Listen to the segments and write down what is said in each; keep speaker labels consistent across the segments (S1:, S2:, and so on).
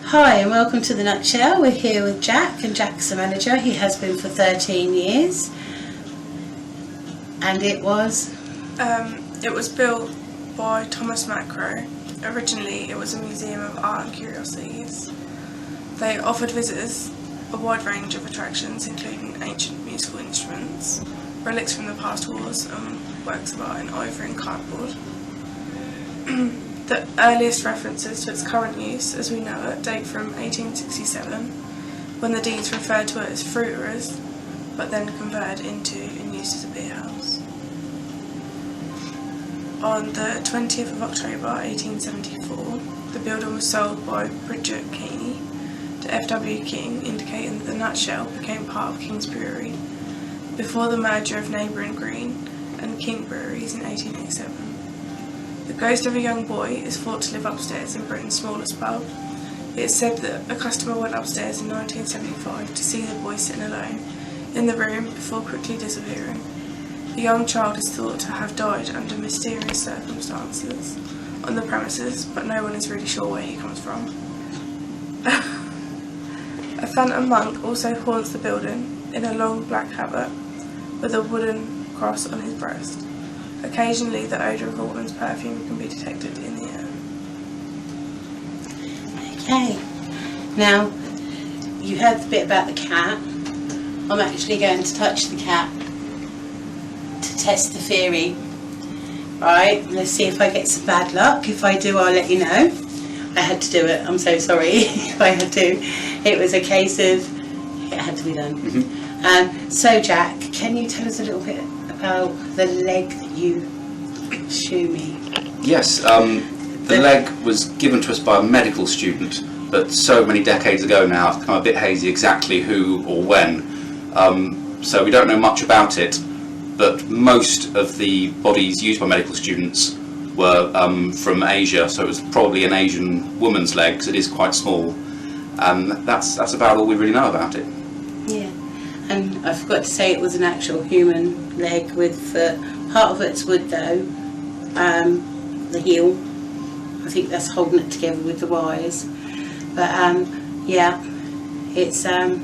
S1: Hi and welcome to The Nutshell. We're here with Jack, and Jack's the manager. He has been for 13 years. And it was
S2: built by Thomas Macro. Originally it was a museum of art and curiosities. They offered visitors a wide range of attractions, including ancient musical instruments, relics from the past wars, and works of art in ivory and cardboard. The earliest references to its current use, as we know it, date from 1867, when the Deans referred to it as fruiterers, but then converted into and used as a beer house. On the 20th of October 1874, the building was sold by Bridget Keeney to F.W. King, indicating that the Nutshell became part of King's Brewery before the merger of Neighbouring Green and King Breweries in 1887. The ghost of a young boy is thought to live upstairs in Britain's smallest pub. It is said that a customer went upstairs in 1975 to see the boy sitting alone in the room before quickly disappearing. The young child is thought to have died under mysterious circumstances on the premises, but no one is really sure where he comes from. A phantom monk also haunts the building in a long black habit with a wooden cross on his breast. Occasionally the odour of a woman's perfume can be detected in the air.
S1: okay. Now, you heard the bit about the cat. I'm actually going to touch the cat to test the theory. Right, let's see if I get some bad luck. If I do, I'll let you know. I had to do it, I'm so sorry. I had to. It was a case of, it had to be done. So Jack, can you tell us a little bit about the leg that you show me?
S3: Yes, the leg was given to us by a medical student, but so many decades ago now it's become a bit hazy exactly who or when. So we don't know much about it, but most of the bodies used by medical students were from Asia, so it was probably an Asian woman's leg, because it is quite small. That's about all we really know about it.
S1: Yeah, and I forgot to say it was an actual human leg with foot. Part of it's wood though, the heel. I think that's holding it together with the wires. But yeah, it's so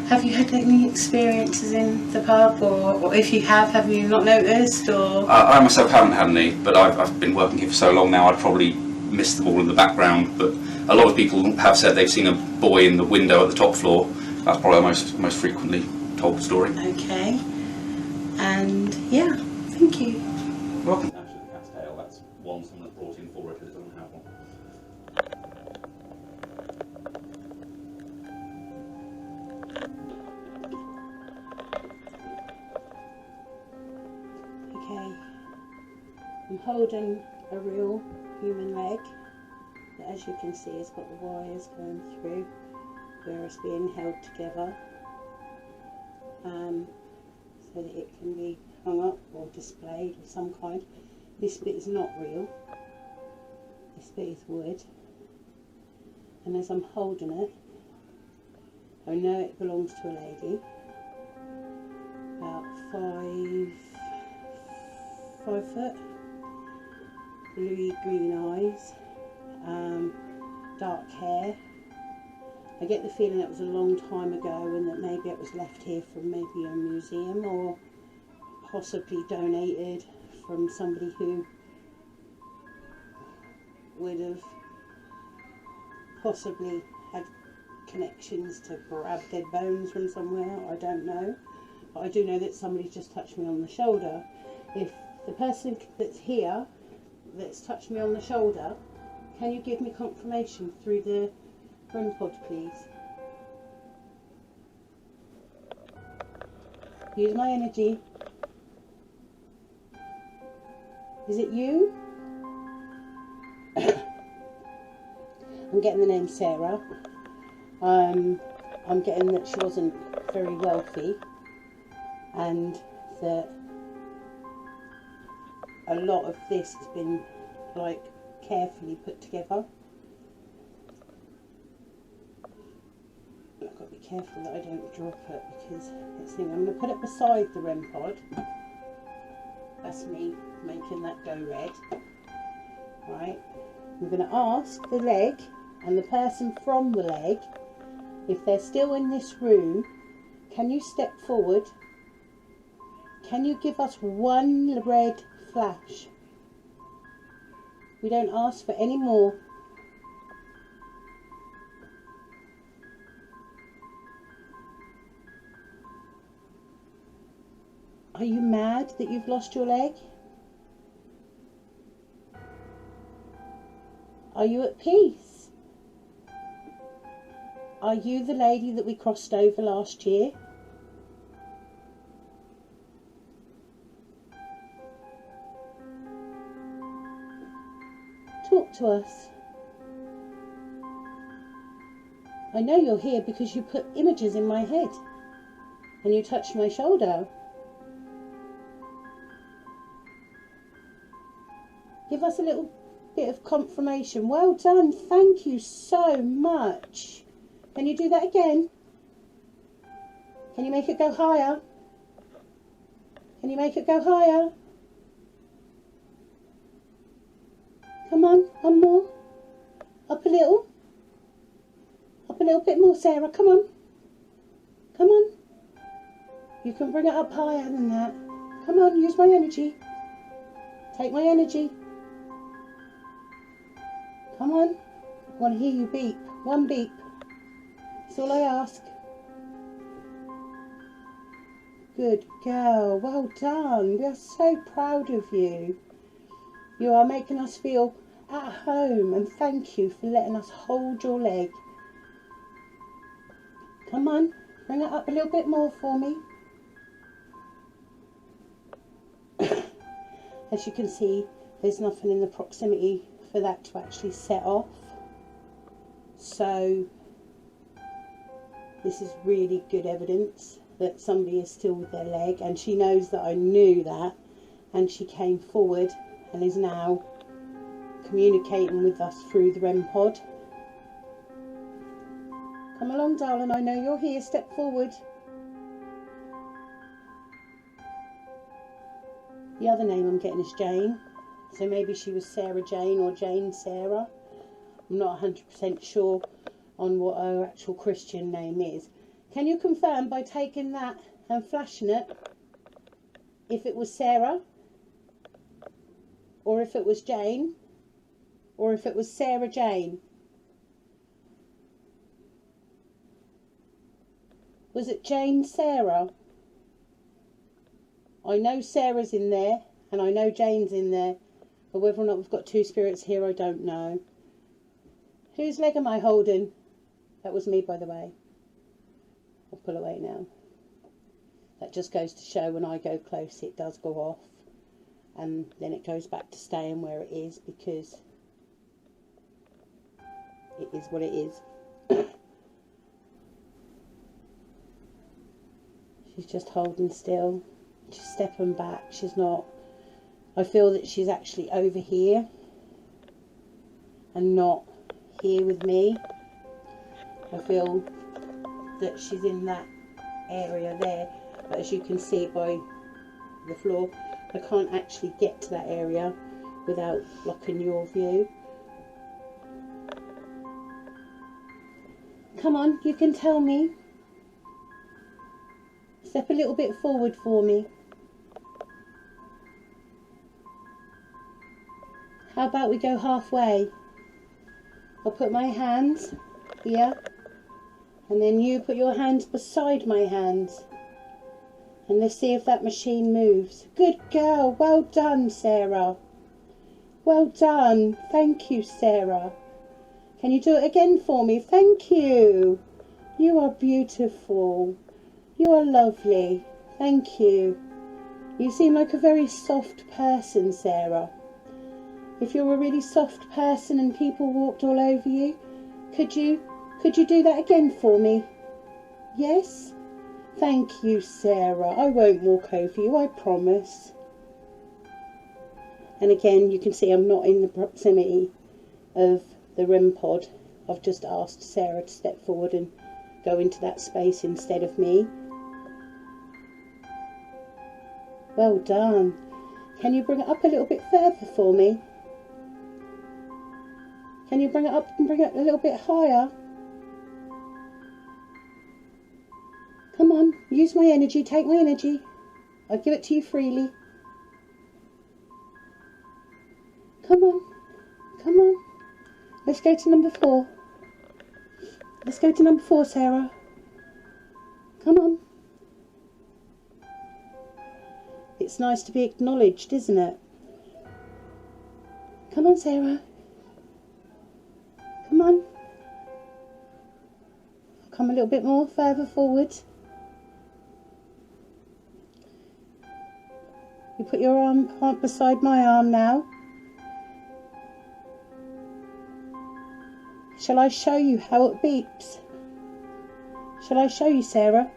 S1: have you had any experiences in the pub, or if you have you not noticed? Or
S3: I myself haven't had any, but I've been working here for so long now I'd probably missed them all in the background, but a lot of people have said they've seen a boy in the window at the top floor. That's probably the most frequently told story.
S1: Okay, and yeah, thank you.
S3: Welcome. Actually, the cat's tail, that's one someone has brought in for it because it doesn't have one.
S1: Okay, I'm holding a real human leg that, as you can see, has got the wires going through where it's being held together, so that it can be hung up or displayed of some kind. This bit is not real, this bit is wood, and as I'm holding it, I know it belongs to a lady, about 5 foot, bluey green eyes, dark hair. I get the feeling it was a long time ago and that maybe it was left here from maybe a museum, or possibly donated from somebody who would have possibly had connections to grab dead bones from somewhere. I don't know, but I do know that somebody just touched me on the shoulder. If the person that's here that's touched me on the shoulder, can you give me confirmation through the REM pod, please? Use my energy. Is it you? I'm getting the name Sarah. I'm getting that she wasn't very wealthy, and that a lot of this has been like carefully put together. I've got to be careful that I don't drop it, because it's thing. I'm going to put it beside the REM pod. That's me making that go red. Right. I'm going to ask the leg and the person from the leg, if they're still in this room, can you step forward? Can you give us one red flash? We don't ask for any more. Are you mad that you've lost your leg? Are you at peace? Are you the lady that we crossed over last year? Talk to us. I know you're here because you put images in my head and you touched my shoulder. Give us a little bit of confirmation. Well done. Thank you so much. Can you do that again? Can you make it go higher? Can you make it go higher? Come on, one more. Up a little. Up a little bit more, Sarah. Come on. Come on. You can bring it up higher than that. Come on, use my energy. Take my energy. Come on. I want to hear you beep. One beep. That's all I ask. Good girl. Well done. We are so proud of you. You are making us feel at home, and thank you for letting us hold your leg. Come on. Bring it up a little bit more for me. As you can see, there's nothing in the proximity for that to actually set off. So this is really good evidence that somebody is still with their leg, and she knows that I knew that, and she came forward and is now communicating with us through the REM pod. Come along, darling, I know you're here. Step forward. The other name I'm getting is Jane, so maybe she was Sarah Jane or Jane Sarah. I'm not 100% sure on what her actual Christian name is. Can you confirm by taking that and flashing it if it was Sarah, or if it was Jane, or if it was Sarah Jane? Was it Jane Sarah? I know Sarah's in there and I know Jane's in there, but whether or not we've got two spirits here, I don't know. Whose leg am I holding? That was me, by the way. I'll pull away now. That just goes to show when I go close it does go off, and then it goes back to staying where it is, because it is what it is. She's just holding still. She's stepping back. She's not. I feel that she's actually over here and not here with me. I feel that she's in that area there, but as you can see by the floor, I can't actually get to that area without blocking your view. Come on, you can tell me. Step a little bit forward for me. How about we go halfway? I'll put my hands here, and then you put your hands beside my hands, and let's see if that machine moves. Good girl. Well done, Sarah. Well done. Thank you, Sarah. Can you do it again for me? Thank you. You are beautiful. You are lovely. Thank you. You seem like a very soft person, Sarah. If you're a really soft person and people walked all over you, could you do that again for me? Yes? Thank you, Sarah. I won't walk over you, I promise. And again, you can see I'm not in the proximity of the REM pod. I've just asked Sarah to step forward and go into that space instead of me. Well done. Can you bring it up a little bit further for me? Can you bring it up and bring it a little bit higher? Come on, use my energy, take my energy. I give it to you freely. Come on, come on. Let's go to number 4. Let's go to number 4, Sarah. Come on. It's nice to be acknowledged, isn't it? Come on, Sarah. Come on. Come a little bit more further forward. You put your arm beside my arm now. Shall I show you how it beeps? Shall I show you, Sarah?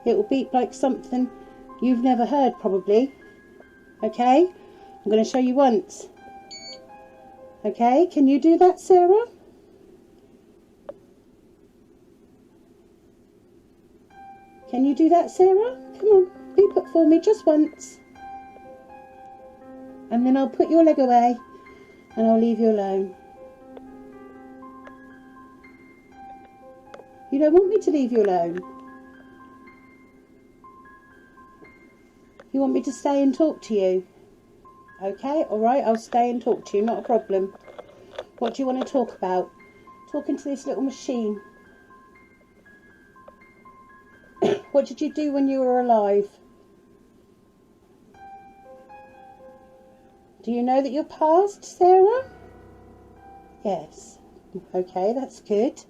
S1: It will beep like something you've never heard, probably. Okay? I'm going to show you once. Okay? Can you do that, Sarah? Can you do that, Sarah? Come on, beep it for me just once. And then I'll put your leg away and I'll leave you alone. You don't want me to leave you alone. You want me to stay and talk to you? Okay, alright, I'll stay and talk to you, not a problem. What do you want to talk about? Talking to this little machine. What did you do when you were alive? Do you know that you're past, Sarah? Yes. Okay, that's good.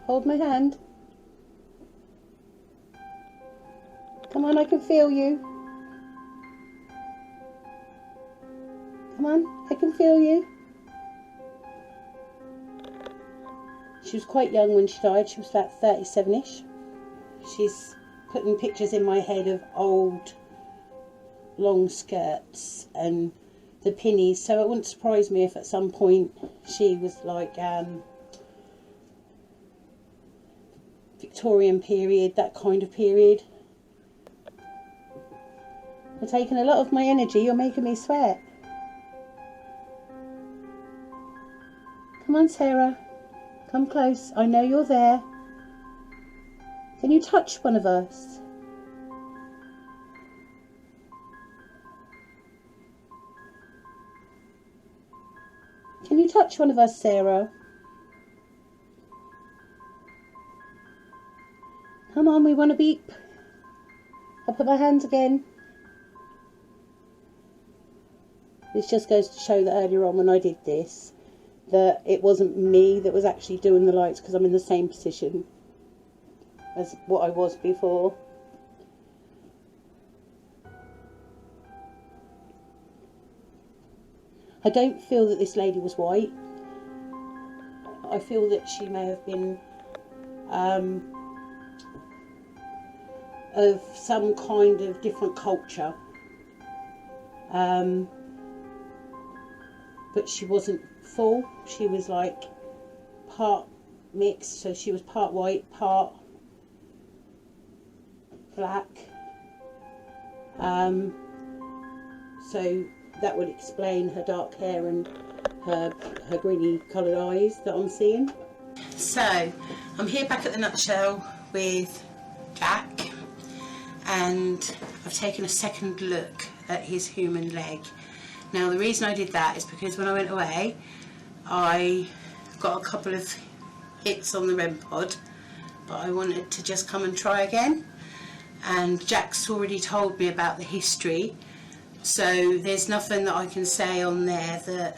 S1: Hold my hand. Come on, I can feel you. Come on, I can feel you. She was quite young when she died. She was about 37ish. She's putting pictures in my head of old long skirts and the pinnies, so it wouldn't surprise me if at some point she was like Victorian period, that kind of period. You're taking a lot of my energy. You're making me sweat. Come on, Sarah. Come close. I know you're there. Can you touch one of us? Can you touch one of us, Sarah? Come on, we want to beep. I'll put my hands again. This just goes to show that earlier on when I did this, that it wasn't me that was actually doing the lights, because I'm in the same position as what I was before. I don't feel that this lady was white. I feel that she may have been of some kind of different culture, but she wasn't full. She was like part mixed, so she was part white, part black, so that would explain her dark hair and her greeny coloured eyes that I'm seeing. So I'm here back at the Nutshell with Jack, and I've taken a second look at his human leg. Now the reason I did that is because when I went away I got a couple of hits on the REM pod, but I wanted to just come and try again, and Jack's already told me about the history, so there's nothing that I can say on there that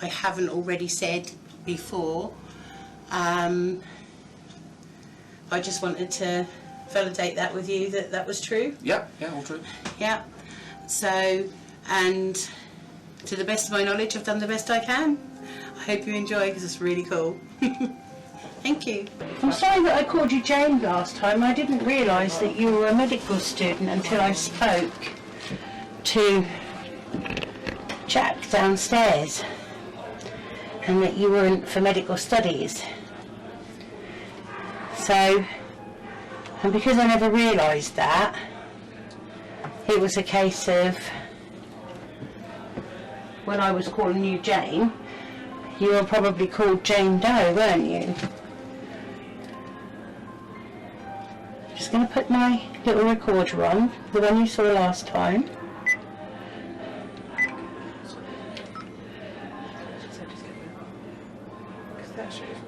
S1: I haven't already said before. I just wanted to validate that with you, that was true.
S3: Yeah, all true.
S1: Yeah. So, and to the best of my knowledge, I've done the best I can. I hope you enjoy, because it's really cool. Thank you. I'm sorry that I called you Jane last time. I didn't realise that you were a medical student until I spoke to Jack downstairs, and that you weren't for medical studies. So, and because I never realised that, it was a case of when I was calling you Jane, you were probably called Jane Doe, weren't you? Just going to put my little recorder on, the one you saw last time.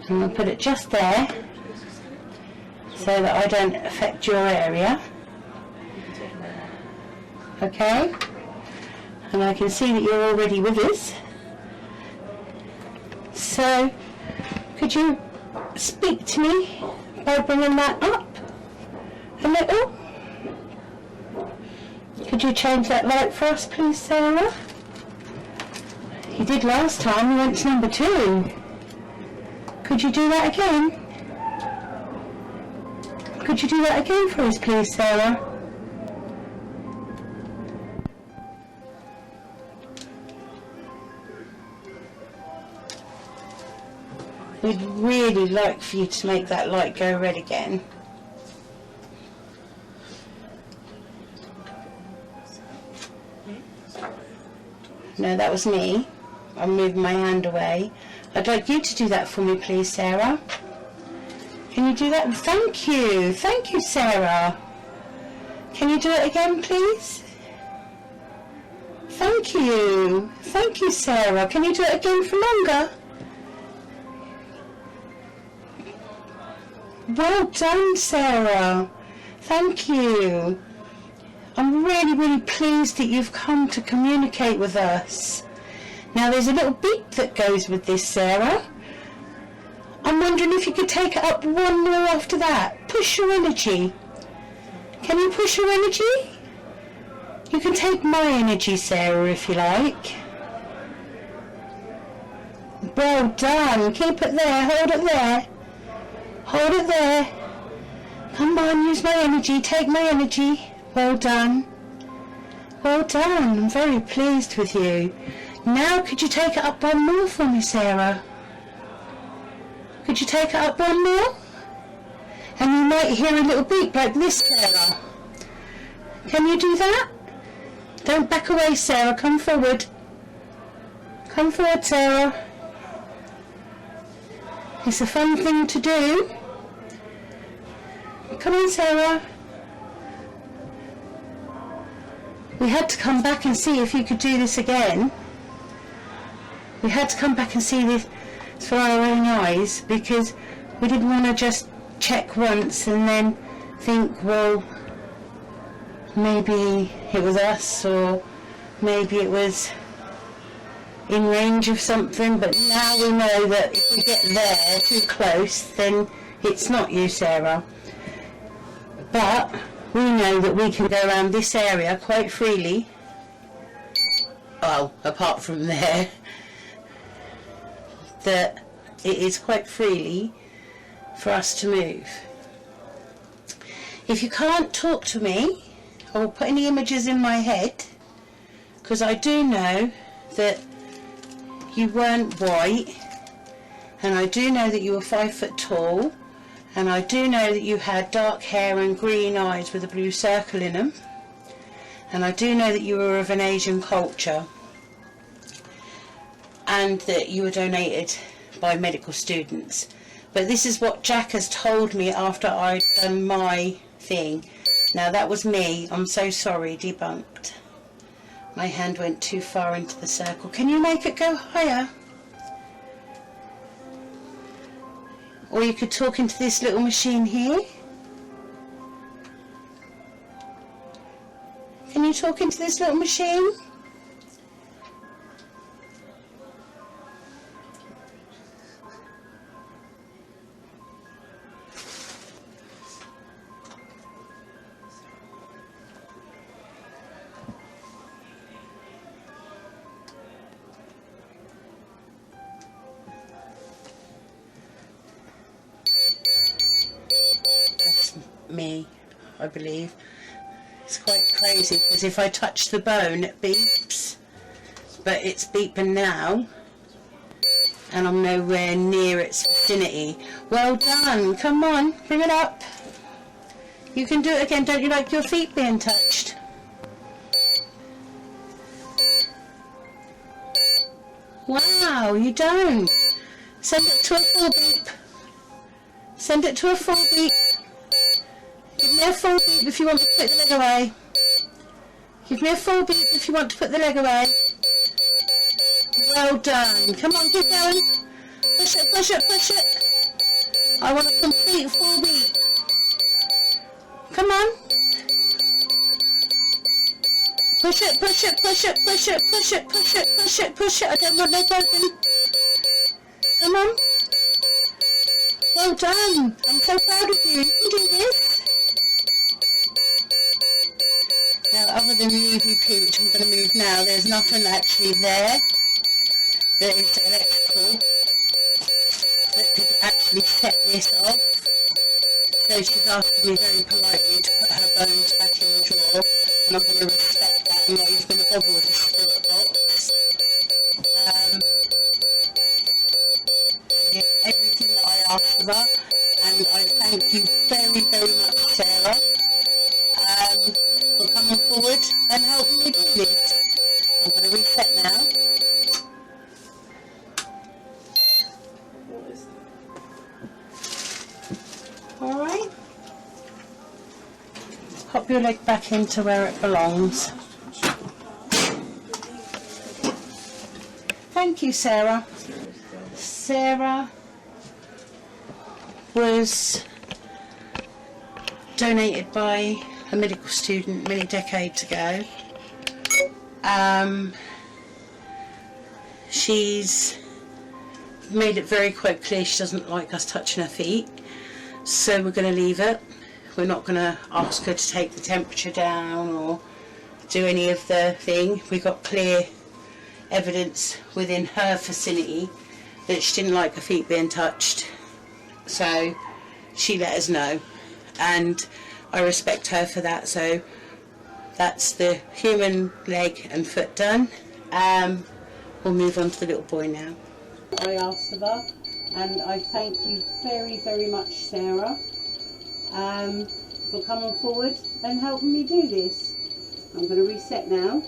S1: And I'll put it just there, so that I don't affect your area. Okay? And I can see that you're already with us. So, could you speak to me by bringing that up a little? Could you change that light for us, please, Sarah? You did last time, you went to number 2. Could you do that again? Could you do that again for us, please, Sarah? We'd really like for you to make that light go red again. No, that was me. I'm moving my hand away. I'd like you to do that for me, please, Sarah. Can you do that? Thank you. Thank you, Sarah. Can you do it again, please? Thank you. Thank you, Sarah. Can you do it again for longer? Well done, Sarah. Thank you. I'm really, really pleased that you've come to communicate with us. Now there's a little beep that goes with this, Sarah. I'm wondering if you could take it up one more after that. Push your energy. Can you push your energy? You can take my energy, Sarah, if you like. Well done. Keep it there. Hold it there. Hold it there. Come on, use my energy. Take my energy. Well done. Well done. I'm very pleased with you. Now, could you take it up one more for me, Sarah? Could you take it up one more? And you might hear a little beep like this, Sarah. Can you do that? Don't back away, Sarah. Come forward. Come forward, Sarah. It's a fun thing to do. Come on, Sarah. We had to come back and see if you could do this again. We had to come back and see this for our own eyes, because we didn't want to just check once and then think, well, maybe it was us, or maybe it was in range of something. But now we know that if we get there too close, then it's not you, Sarah. But we know that we can go around this area quite freely. Well, apart from there, that it is quite freely for us to move. If you can't talk to me or put any images in my head, because I do know that you weren't white, and I do know that you were 5 foot tall, and I do know that you had dark hair and green eyes with a blue circle in them, and I do know that you were of an Asian culture, and that you were donated by medical students. But this is what Jack has told me after I'd done my thing. Now that was me. I'm so sorry. Debunked. My hand went too far into the circle. Can you make it go higher? Or you could talk into this little machine here. Can you talk into this little machine? Me, I believe. It's quite crazy, because if I touch the bone it beeps, but it's beeping now and I'm nowhere near its vicinity. Well done. Come on, bring it up. You can do it again. Don't you like your feet being touched? Wow, you don't. Send it to a full beep. Send it to a full beep. Give me a full beep if you want to put the leg away. Give me a full beep if you want to put the leg away. Well done. Come on, keep going. Push it, push it, push it. I want a complete full beep. Come on. Push it, push it, push it, push it, push it, push it, push it, push it. I don't want no broken. Come on. Well done. I'm so proud of you. You can do this. Now, other than the EVP, which I'm going to move now, there's nothing actually there that is electrical that could actually set this off. So she's asked me very politely to put her bones back in the drawer, and I'm going to respect that. I'm not even going to bother with the spirit box. She did everything that I asked of her, and I thank you very, very much, Sarah, for coming forward and helping me do this. I'm going to reset now. Alright. Pop your leg back into where it belongs. Thank you, Sarah. Sarah was donated by a medical student many decades ago. She's made it very quite clear she doesn't like us touching her feet, so we're going to leave it. We're not going to ask her to take the temperature down or do any of the thing. We got clear evidence within her vicinity that she didn't like her feet being touched, so she let us know, and I respect her for that. So that's the human leg and foot done. We'll move on to the little boy now. I asked of her, and I thank you very, very much, Sarah, for coming forward and helping me do this. I'm going to reset now.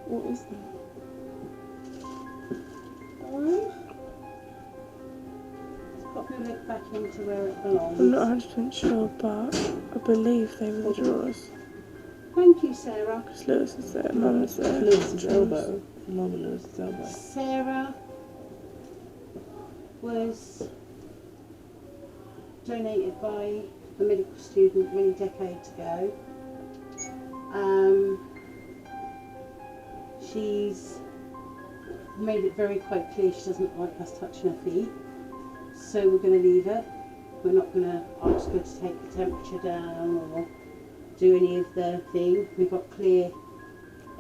S2: What is that?
S1: Pop your leg back into where it belongs.
S2: I'm not 100% sure, but I believe they were the drawers.
S1: Thank you, Sarah.
S2: Because Lewis is there, Mum is there.
S4: Lewis's elbow. Mum and Lewis's elbow.
S1: Sarah was donated by a medical student many decades ago. She's made it very quite clear she doesn't like us touching her feet, so we're going to leave it. We're not going to ask her to take the temperature down or do any of the thing. We've got clear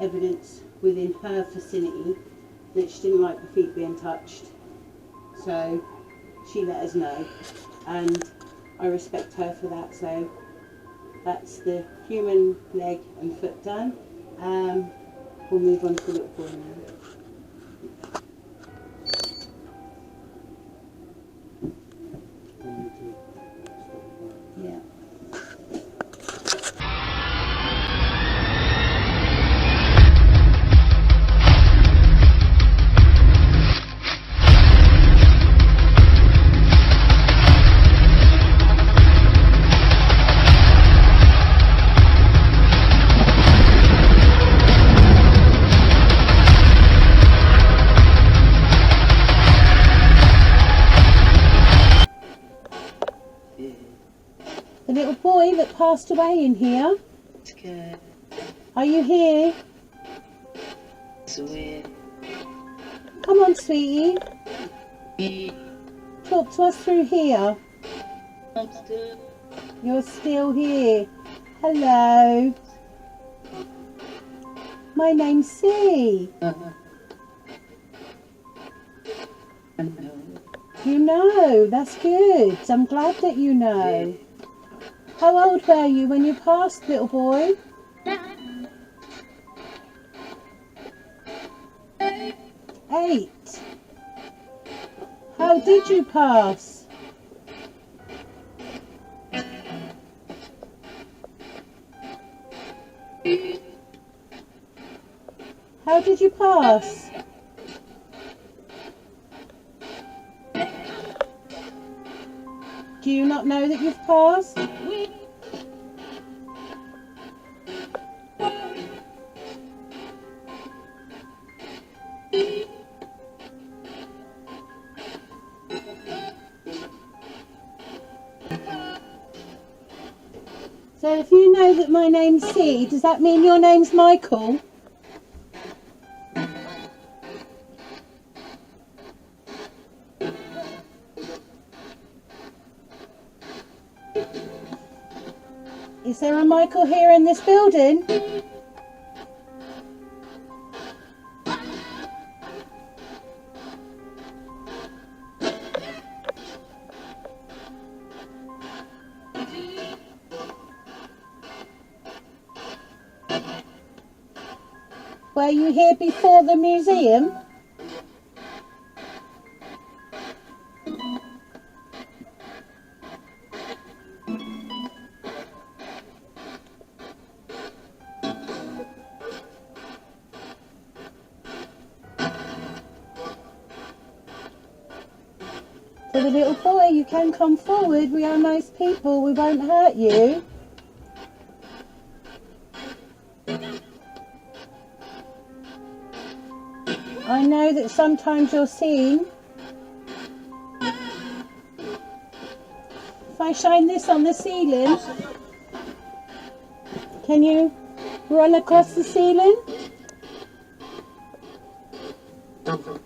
S1: evidence within her vicinity that she didn't like her feet being touched, so she let us know, and I respect her for that. So that's the human leg and foot done. We'll move on to the little boy now. Yeah. The little boy that passed away in here.
S4: It's good.
S1: Are you here?
S4: It's weird.
S1: Come on, sweetie. Talk to us through here.
S4: I'm still.
S1: You're still here. Hello. My name's C.
S4: I know.
S1: You know, that's good. I'm glad that you know. How old were you when you passed, little boy? 8. How did you pass? How did you pass? Do you not know that you've passed? So if you know that my name's C, does that mean your name's Michael? Is there a Michael here in this building? Were you here before the museum? So the little boy, you can come forward. We are nice people. We won't hurt you. I know that sometimes you're seen. If I shine this on the ceiling, can you run across the ceiling?
S5: The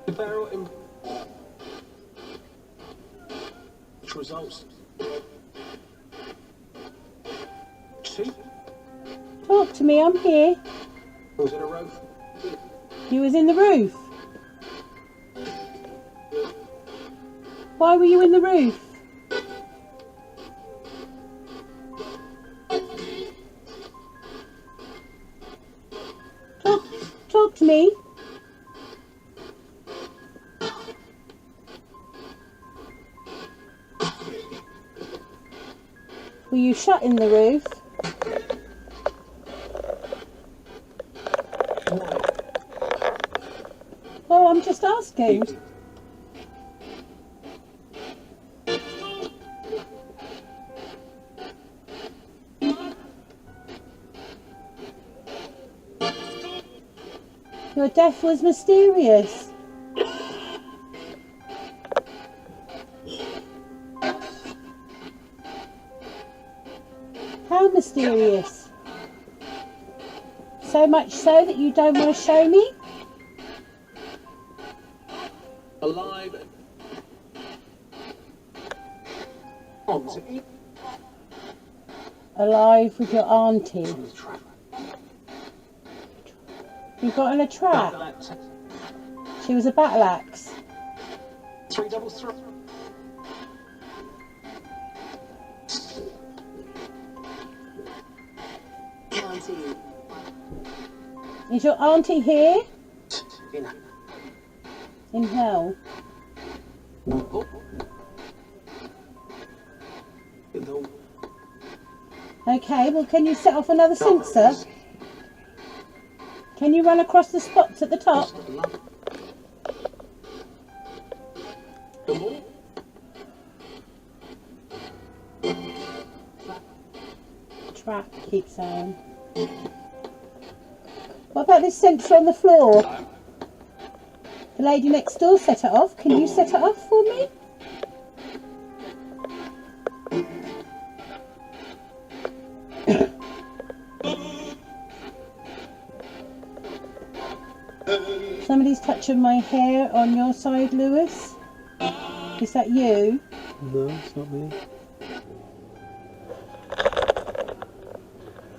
S5: barrel in which results. See?
S1: Talk to me, I'm here.
S5: Was it a roof?
S1: You was in the roof. Why were you in the roof? Talk to me. Were you shut in the roof? Oh, I'm just asking. Your death was mysterious. How mysterious? So much so that you don't want to show me?
S5: Alive.
S1: Alive with your auntie. You got in a trap? She was a battle axe.
S5: 333.
S1: Is your auntie here?
S5: In.
S1: In hell.
S5: Oh. In the.
S1: Okay, well can you set off another sensor? Can you run across the spots at the top? Trap, keep saying. What about this sensor on the floor? The lady next door set it off. Can you set it off for me? Somebody's touching my hair on your side, Lewis. Is that you?
S5: No, it's not me.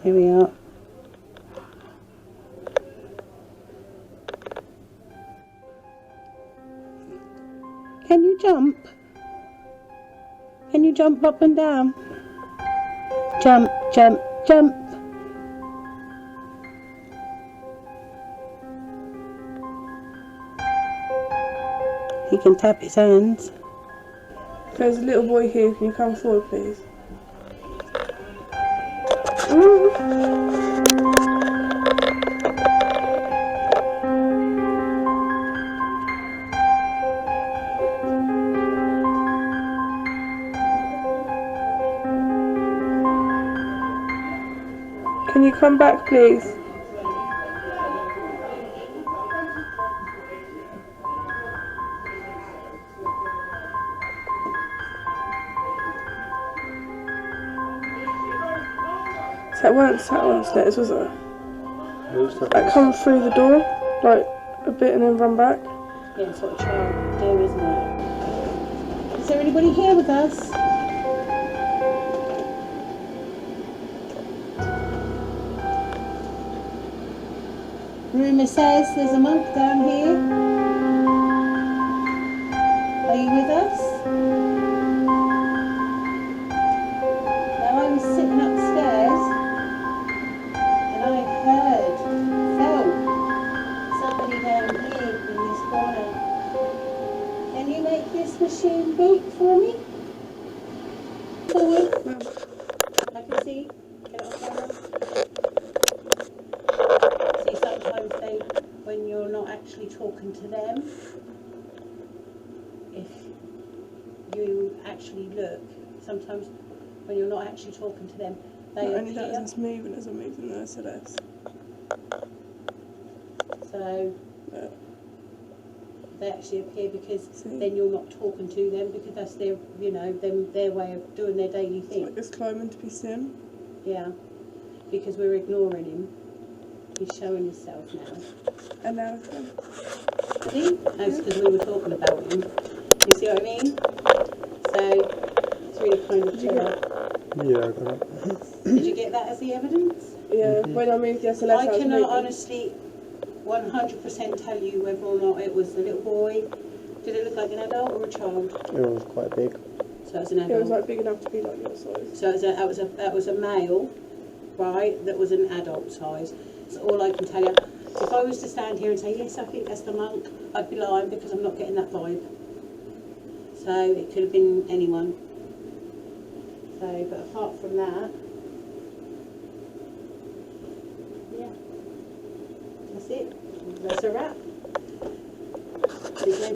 S1: Here we are. Can you jump? Can you jump up and down? Jump, jump, jump. He can tap his hands.
S2: There's a little boy here, can you come forward please? Can you come back, please? So that weren't sat on stairs, was it? That come through the door, like a bit and then run back.
S1: Yeah, it's what a child would do, isn't it? Is there anybody here with us? Rumour says there's a monk down here. Are you with us? Now I was sitting upstairs and I heard, felt somebody down here in this corner. Can you make this machine beep for me? Forward. I can see. Get it on camera. See, sometimes when you're not actually talking to them, if you actually look, sometimes when you're not actually talking to them, they
S2: Not only that,
S1: appear.
S2: it's moving as I'm moving there, Celeste.
S1: So
S2: Yeah.
S1: they actually appear because
S2: See.
S1: then you're not talking to them because that's their, their way of doing their daily
S2: It's
S1: thing.
S2: like it's climbing to be seen.
S1: Yeah, because we're ignoring him. He's showing himself now.
S2: And now it's gone.
S1: See? That's because we were talking about him. You see what I mean? So it's really kind of chill.
S5: Yeah, I got it.
S1: Did you get that as the evidence?
S2: Yeah, when I moved the Celeste,
S1: I
S2: was
S1: cannot
S2: moving.
S1: honestly 100% tell you whether or not it was a little boy. Did it look like an adult or a child?
S5: It was quite big.
S1: So it was an
S2: It
S1: adult.
S2: was like big enough to be like your size.
S1: So that was a male, right? That was an adult size. That's all I can tell you. If I was to stand here and say yes, I think that's the monk, I'd be lying because I'm not getting that vibe. So it could have been anyone. So, but apart from that, yeah, that's it. That's a wrap. There's no